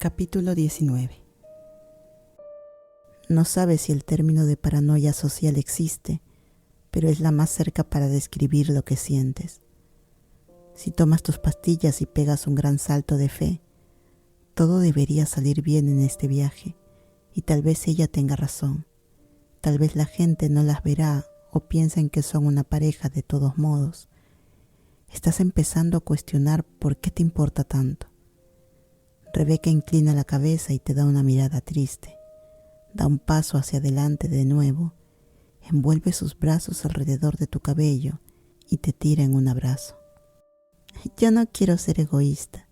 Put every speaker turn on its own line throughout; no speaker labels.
Capítulo 19. No sabes si el término de paranoia social existe, pero es la más cerca para describir lo que sientes. Si tomas tus pastillas y pegas un gran salto de fe, todo debería salir bien en este viaje, y tal vez ella tenga razón. Tal vez la gente no las verá o piensen que son una pareja de todos modos. Estás empezando a cuestionar por qué te importa tanto. Rebeca inclina la cabeza y te da una mirada triste. Da un paso hacia adelante de nuevo, envuelve sus brazos alrededor de tu cabello y te tira en un abrazo. Yo no quiero ser egoísta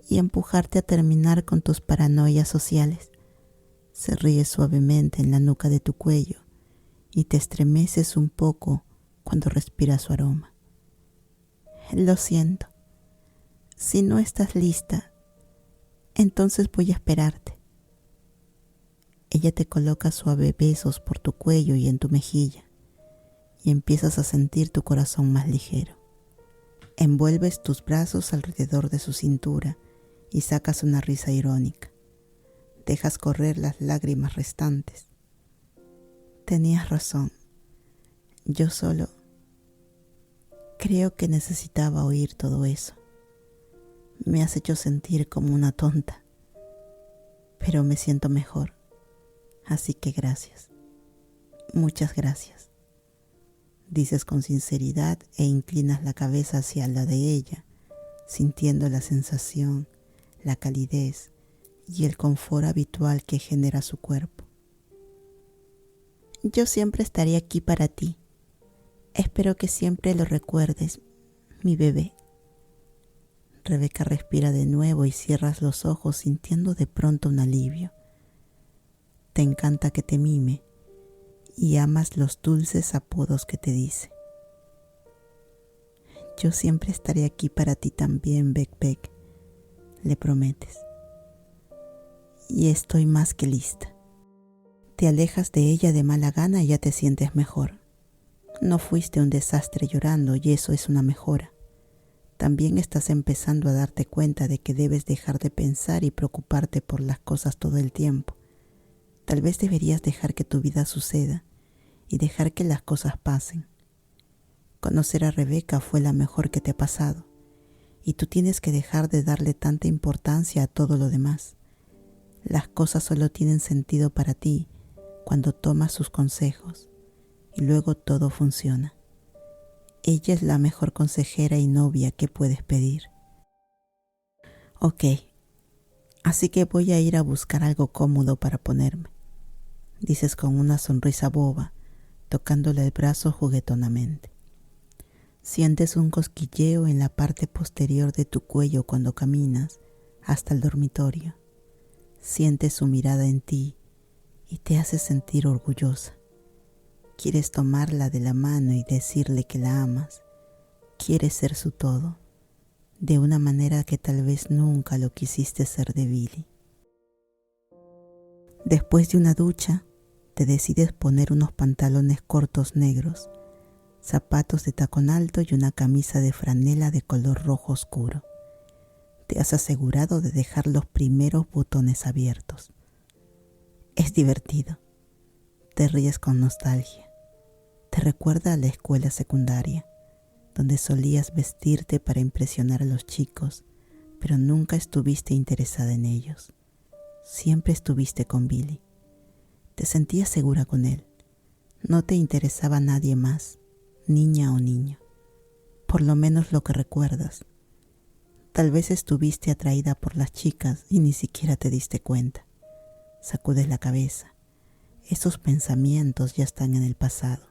y empujarte a terminar con tus paranoias sociales. Se ríe suavemente en la nuca de tu cuello y te estremeces un poco cuando respiras su aroma. Lo siento. Si no estás lista, entonces voy a esperarte. Ella te coloca suaves besos por tu cuello y en tu mejilla y empiezas a sentir tu corazón más ligero. Envuelves tus brazos alrededor de su cintura y sacas una risa irónica. Dejas correr las lágrimas restantes. Tenías razón. Yo solo creo que necesitaba oír todo eso. Me has hecho sentir como una tonta, pero me siento mejor. Así que gracias. Muchas gracias. Dices con sinceridad e inclinas la cabeza hacia la de ella, sintiendo la sensación, la calidez y el confort habitual que genera su cuerpo. Yo siempre estaré aquí para ti. Espero que siempre lo recuerdes, mi bebé. Rebeca respira de nuevo y cierras los ojos sintiendo de pronto un alivio. Te encanta que te mime y amas los dulces apodos que te dice. Yo siempre estaré aquí para ti también, Beck, le prometes. Y estoy más que lista. Te alejas de ella de mala gana y ya te sientes mejor. No fuiste un desastre llorando y eso es una mejora. También estás empezando a darte cuenta de que debes dejar de pensar y preocuparte por las cosas todo el tiempo. Tal vez deberías dejar que tu vida suceda y dejar que las cosas pasen. Conocer a Rebeca fue la mejor que te ha pasado y tú tienes que dejar de darle tanta importancia a todo lo demás. Las cosas solo tienen sentido para ti cuando tomas sus consejos y luego todo funciona. Ella es la mejor consejera y novia que puedes pedir. Ok, así que voy a ir a buscar algo cómodo para ponerme, dices con una sonrisa boba, tocándole el brazo juguetonamente. Sientes un cosquilleo en la parte posterior de tu cuello cuando caminas hasta el dormitorio. Sientes su mirada en ti y te hace sentir orgullosa. Quieres tomarla de la mano y decirle que la amas. Quieres ser su todo, de una manera que tal vez nunca lo quisiste ser de Billy. Después de una ducha, te decides poner unos pantalones cortos negros, zapatos de tacón alto y una camisa de franela de color rojo oscuro. Te has asegurado de dejar los primeros botones abiertos. Es divertido. Te ríes con nostalgia. Te recuerda a la escuela secundaria, donde solías vestirte para impresionar a los chicos, pero nunca estuviste interesada en ellos. Siempre estuviste con Billy. Te sentías segura con él. No te interesaba nadie más, niña o niño. Por lo menos lo que recuerdas. Tal vez estuviste atraída por las chicas y ni siquiera te diste cuenta. Sacudes la cabeza. Esos pensamientos ya están en el pasado.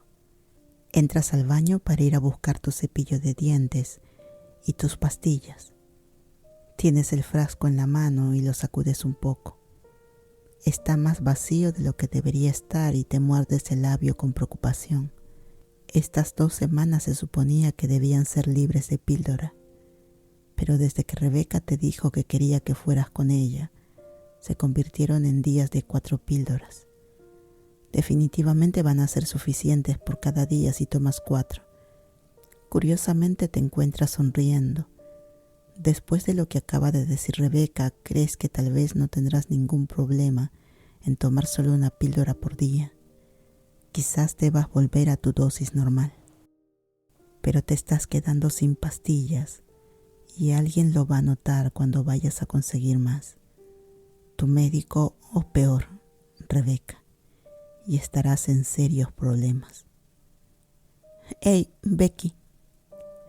Entras al baño para ir a buscar tu cepillo de dientes y tus pastillas. Tienes el frasco en la mano y lo sacudes un poco. Está más vacío de lo que debería estar y te muerdes el labio con preocupación. Estas 2 semanas se suponía que debían ser libres de píldora, pero desde que Rebeca te dijo que quería que fueras con ella, se convirtieron en días de 4 píldoras. Definitivamente van a ser suficientes por cada día si tomas 4. Curiosamente te encuentras sonriendo. Después de lo que acaba de decir Rebeca, ¿crees que tal vez no tendrás ningún problema en tomar solo una píldora por día? Quizás debas volver a tu dosis normal. Pero te estás quedando sin pastillas y alguien lo va a notar cuando vayas a conseguir más. Tu médico o peor, Rebeca, y estarás en serios problemas. «Hey, Becky»,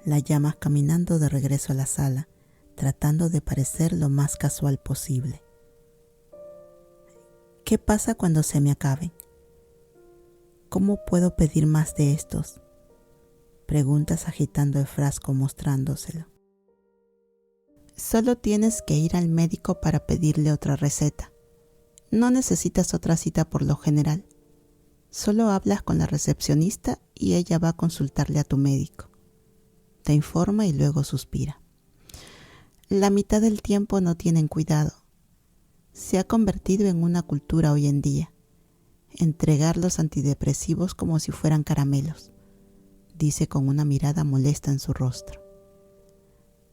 la llamas caminando de regreso a la sala, tratando de parecer lo más casual posible. «¿Qué pasa cuando se me acaben? ¿Cómo puedo pedir más de estos?», preguntas agitando el frasco mostrándoselo. «Solo tienes que ir al médico para pedirle otra receta. No necesitas otra cita por lo general. Solo hablas con la recepcionista y ella va a consultarle a tu médico. Te informa y luego suspira. La mitad del tiempo no tienen cuidado. Se ha convertido en una cultura hoy en día. Entregar los antidepresivos como si fueran caramelos», dice con una mirada molesta en su rostro.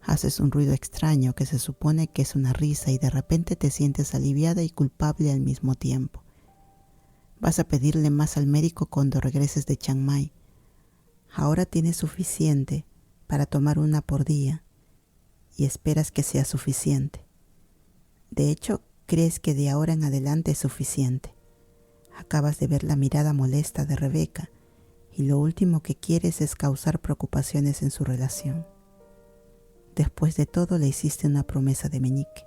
Haces un ruido extraño que se supone que es una risa y de repente te sientes aliviada y culpable al mismo tiempo. Vas a pedirle más al médico cuando regreses de Chiang Mai. Ahora tienes suficiente para tomar una por día y esperas que sea suficiente. De hecho, crees que de ahora en adelante es suficiente. Acabas de ver la mirada molesta de Rebeca y lo último que quieres es causar preocupaciones en su relación. Después de todo, le hiciste una promesa de meñique.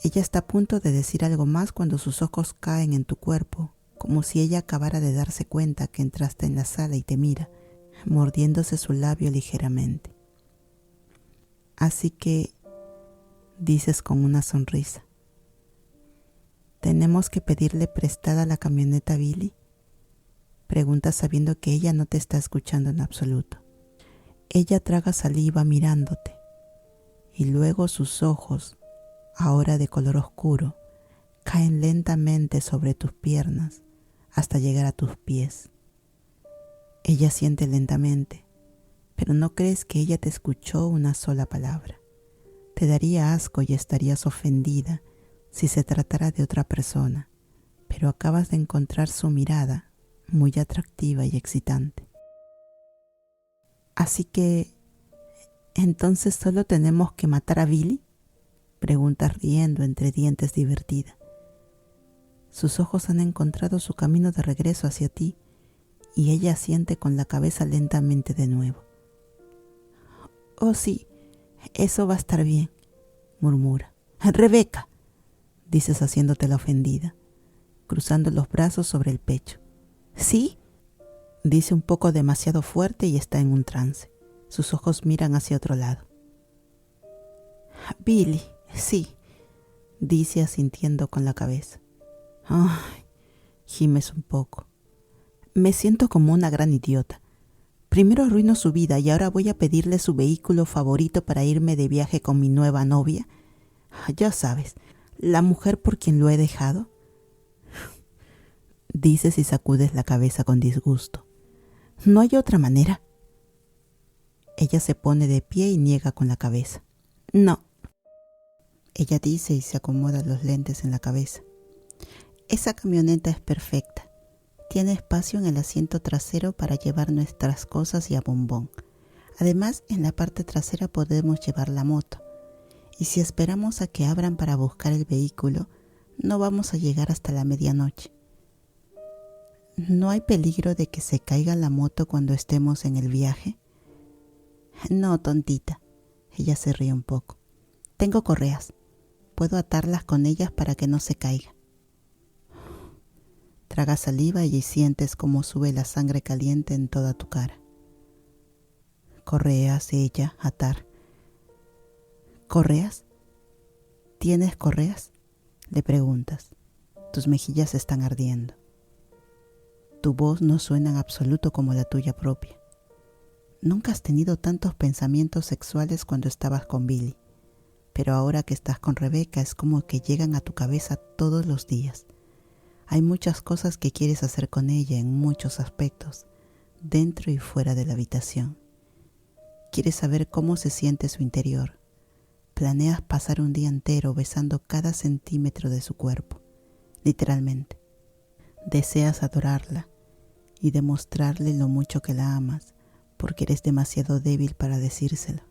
Ella está a punto de decir algo más cuando sus ojos caen en tu cuerpo, como si ella acabara de darse cuenta que entraste en la sala y te mira, mordiéndose su labio ligeramente. «Así que», dices con una sonrisa, «¿tenemos que pedirle prestada la camioneta a Billy?», preguntas sabiendo que ella no te está escuchando en absoluto. Ella traga saliva mirándote y luego sus ojos, ahora de color oscuro, caen lentamente sobre tus piernas hasta llegar a tus pies. Ella siente lentamente, pero no crees que ella te escuchó una sola palabra. Te daría asco y estarías ofendida si se tratara de otra persona, pero acabas de encontrar su mirada muy atractiva y excitante. «Así que, ¿entonces solo tenemos que matar a Billy?», preguntas riendo entre dientes divertida. Sus ojos han encontrado su camino de regreso hacia ti y ella asiente con la cabeza lentamente de nuevo. «Oh sí, eso va a estar bien», murmura. «Rebeca», dices haciéndote la ofendida, cruzando los brazos sobre el pecho. «¿Sí?», dice un poco demasiado fuerte y está en un trance. Sus ojos miran hacia otro lado. «Billy, sí», dice asintiendo con la cabeza. «Ay», gimes un poco. «Me siento como una gran idiota. Primero arruino su vida y ahora voy a pedirle su vehículo favorito para irme de viaje con mi nueva novia. Ya sabes, la mujer por quien lo he dejado», dices y sacudes la cabeza con disgusto. «¿No hay otra manera?». Ella se pone de pie y niega con la cabeza. «No», ella dice y se acomoda los lentes en la cabeza. «Esa camioneta es perfecta. Tiene espacio en el asiento trasero para llevar nuestras cosas y a Bombón. Además, en la parte trasera podemos llevar la moto. Y si esperamos a que abran para buscar el vehículo, no vamos a llegar hasta la medianoche. ¿No hay peligro de que se caiga la moto cuando estemos en el viaje?». «No, tontita», ella se ríe un poco. «Tengo correas. Puedo atarlas con ellas para que no se caiga». Tragas saliva y sientes cómo sube la sangre caliente en toda tu cara. «Correas», ella, atar. «¿Correas? ¿Tienes correas?», le preguntas. Tus mejillas están ardiendo. Tu voz no suena en absoluto como la tuya propia. Nunca has tenido tantos pensamientos sexuales cuando estabas con Billy, pero ahora que estás con Rebeca es como que llegan a tu cabeza todos los días. Hay muchas cosas que quieres hacer con ella en muchos aspectos, dentro y fuera de la habitación. Quieres saber cómo se siente su interior. Planeas pasar un día entero besando cada centímetro de su cuerpo, literalmente. Deseas adorarla y demostrarle lo mucho que la amas, porque eres demasiado débil para decírselo.